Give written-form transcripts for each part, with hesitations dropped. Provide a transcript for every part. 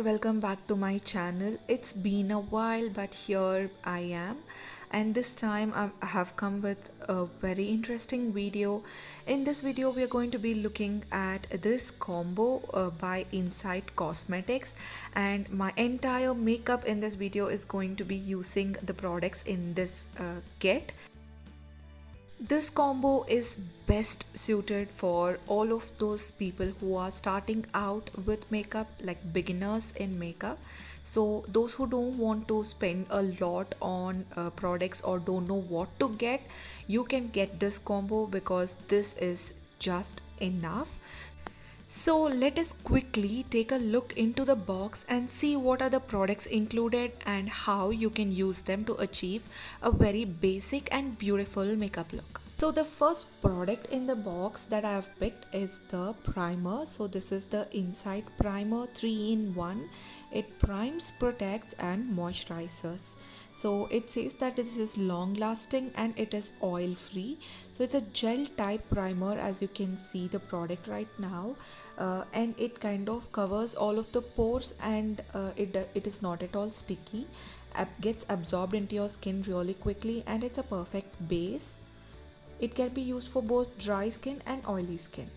welcome back to my channel. It's been a while, but here I am, and this time I have come with a very interesting video. In this video, we are going to be looking at this combo by Insight Cosmetics, and my entire makeup in this video is going to be using the products in this kit. This combo is best suited for all of those people who are starting out with makeup, like beginners in makeup. So those who don't want to spend a lot on products or don't know what to get, you can get this combo because this is just enough. So let us quickly take a look into the box and see what are the products included and how you can use them to achieve a very basic and beautiful makeup look. So the first product in the box that I have picked is the primer. So this is the Insight Primer 3-in-1. It primes, protects and moisturizes. So it says that this is long lasting and it is oil free. So it's a gel type primer, as you can see the product right now, and it kind of covers all of the pores, and it is not at all sticky. Gets absorbed into your skin really quickly, and it's a perfect base. It can be used for both dry skin and oily skin.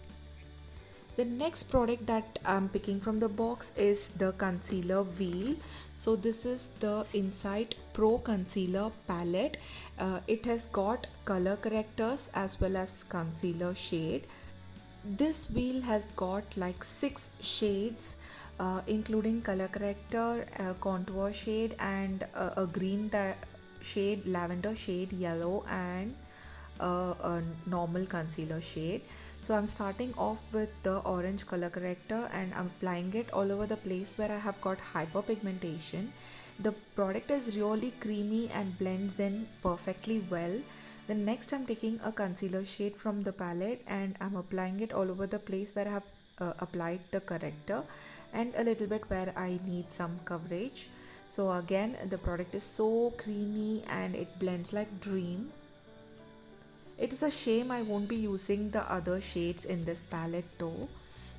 The next product that I'm picking from the box is the concealer wheel. So this is the Insight Pro Concealer Palette. It has got color correctors as well as concealer shade. This wheel has got like 6 shades, including color corrector, contour shade, and a green shade, lavender shade, yellow, and a normal concealer shade. So I'm starting off with the orange color corrector and I'm applying it all over the place where I have got hyperpigmentation. The product is really creamy and blends in perfectly well. The next I'm taking a concealer shade from the palette and I'm applying it all over the place where I have applied the corrector, and a little bit where I need some coverage. So again, the product is so creamy and it blends like dream. It is a shame I won't be using the other shades in this palette though.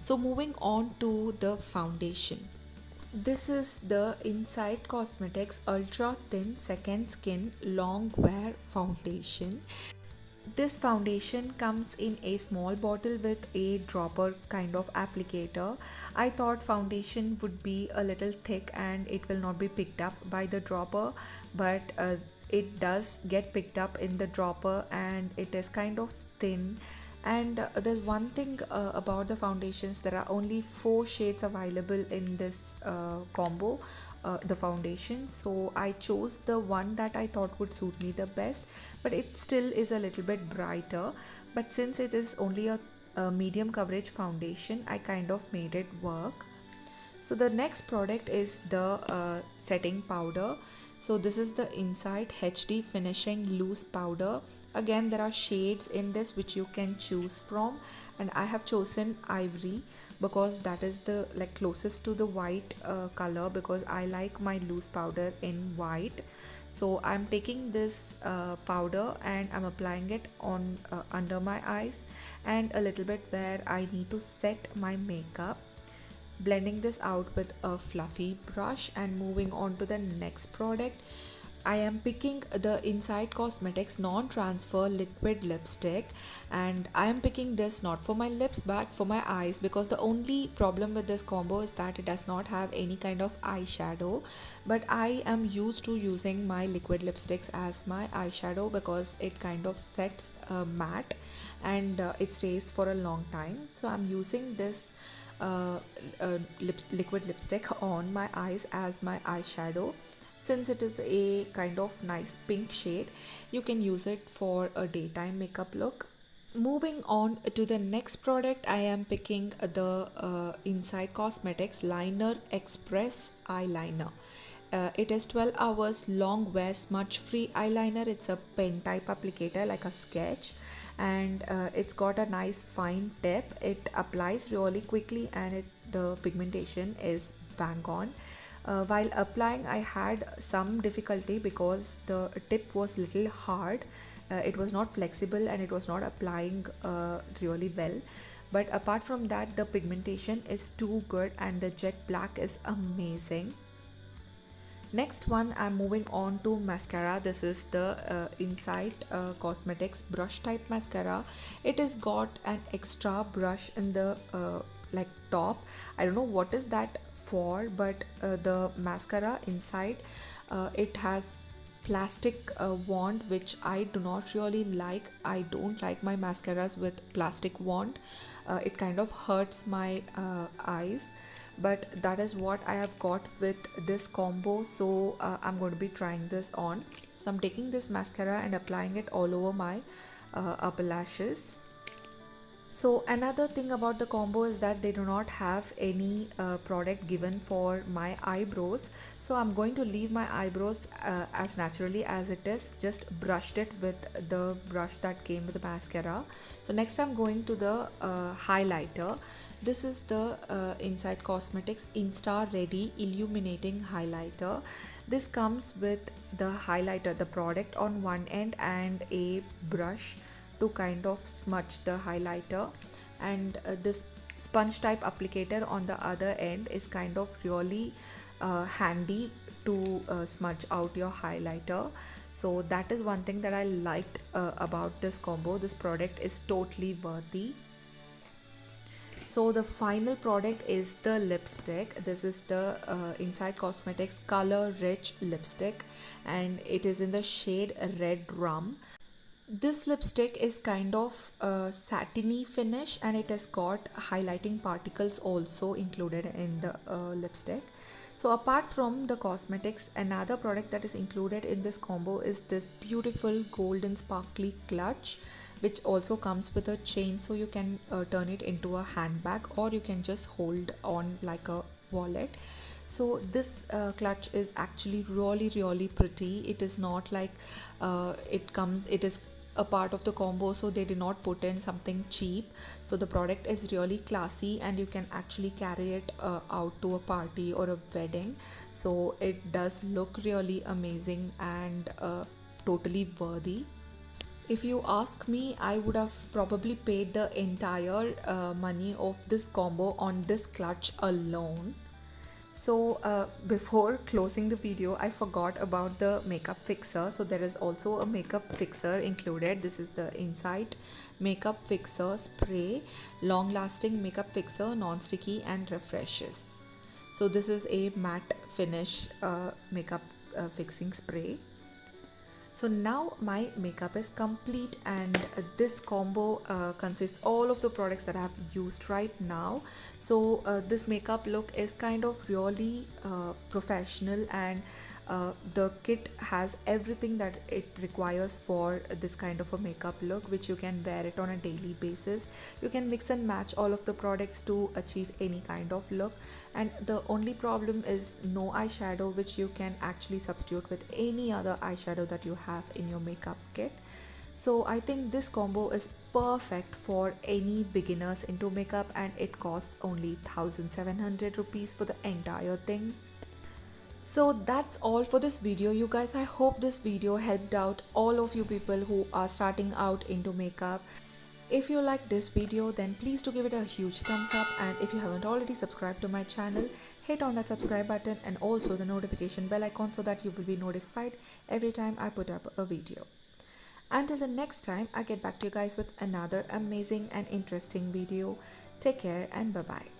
So moving on to the foundation. This is the Insight Cosmetics Ultra Thin Second Skin Long Wear Foundation. This foundation comes in a small bottle with a dropper kind of applicator. I thought foundation would be a little thick and it will not be picked up by the dropper, but it does get picked up in the dropper and it is kind of thin. And there's one thing about the foundations: there are only 4 shades available in this combo, the foundation. So I chose the one that I thought would suit me the best, but it still is a little bit brighter. But since it is only a medium coverage foundation, I kind of made it work. So the next product is the setting powder. So this is the Insight HD Finishing Loose Powder. Again, there are shades in this which you can choose from, and I have chosen ivory because that is the closest to the white color, because I like my loose powder in white. So I'm taking this powder and I'm applying it on under my eyes and a little bit where I need to set my makeup, blending this out with a fluffy brush. And moving on to the next product, I am picking the Insight Cosmetics Non-Transfer Liquid Lipstick, and I am picking this not for my lips but for my eyes, because the only problem with this combo is that it does not have any kind of eyeshadow. But I am used to using my liquid lipsticks as my eyeshadow because it kind of sets matte and it stays for a long time. So I'm using this liquid lipstick on my eyes as my eyeshadow. Since it is a kind of nice pink shade, you can use it for a daytime makeup look. Moving on to the next product, I am picking the Insight Cosmetics Liner Express Eyeliner. It is 12 hours long wear smudge free eyeliner. It's a pen type applicator like a sketch, and it's got a nice fine tip. It applies really quickly and the pigmentation is bang on. While applying, I had some difficulty because the tip was little hard. It was not flexible and it was not applying really well. but apart from that, the pigmentation is too good and the jet black is amazing. Next one, I'm moving on to mascara. This is the Insight Cosmetics brush type mascara. It has got an extra brush in the like top. I don't know what is that for, but the mascara inside, it has plastic wand, which I do not really like. I don't like my mascaras with plastic wand. It kind of hurts my eyes, but that is what I have got with this combo. So I'm going to be trying this on. So I'm taking this mascara and applying it all over my upper lashes. So another thing about the combo is that they do not have any product given for my eyebrows. So I'm going to leave my eyebrows as naturally as it is, just brushed it with the brush that came with the mascara. So next I'm going to the highlighter. This is the Insight Cosmetics Insta Ready Illuminating Highlighter. This comes with the highlighter, the product on one end, and a brush to kind of smudge the highlighter, and this sponge type applicator on the other end is kind of really handy to smudge out your highlighter. So that is one thing that I liked about this combo. This product is totally worthy. So the final product is the lipstick. This is the Insight Cosmetics Color Rich Lipstick, and it is in the shade Red Rum. This lipstick is kind of a satiny finish, and it has got highlighting particles also included in the lipstick. So apart from the cosmetics, another product that is included in this combo is this beautiful golden sparkly clutch, which also comes with a chain, so you can turn it into a handbag, or you can just hold on like a wallet. So this clutch is actually really pretty. It is not like it is a part of the combo, so they did not put in something cheap. So the product is really classy, and you can actually carry it out to a party or a wedding. So it does look really amazing and totally worthy. If you ask me, I would have probably paid the entire money of this combo on this clutch alone. So before closing the video, I forgot about the makeup fixer. So there is also a makeup fixer included. This is the Insight Makeup Fixer Spray, long lasting makeup fixer, non-sticky and refreshes. So this is a matte finish makeup fixing spray. So now my makeup is complete, and this combo consists all of the products that I have used right now. So this makeup look is kind of really professional, and the kit has everything that it requires for this kind of a makeup look, which you can wear it on a daily basis. You can mix and match all of the products to achieve any kind of look, and the only problem is no eyeshadow, which you can actually substitute with any other eyeshadow that you have in your makeup kit. So I think this combo is perfect for any beginners into makeup, and it costs only 1700 rupees for the entire thing. So that's all for this video, you guys. I hope this video helped out all of you people who are starting out into makeup. If you like this video, then please do give it a huge thumbs up, and if you haven't already subscribed to my channel, hit on that subscribe button and also the notification bell icon, so that you will be notified every time I put up a video. Until the next time, I get back to you guys with another amazing and interesting video. Take care and bye bye.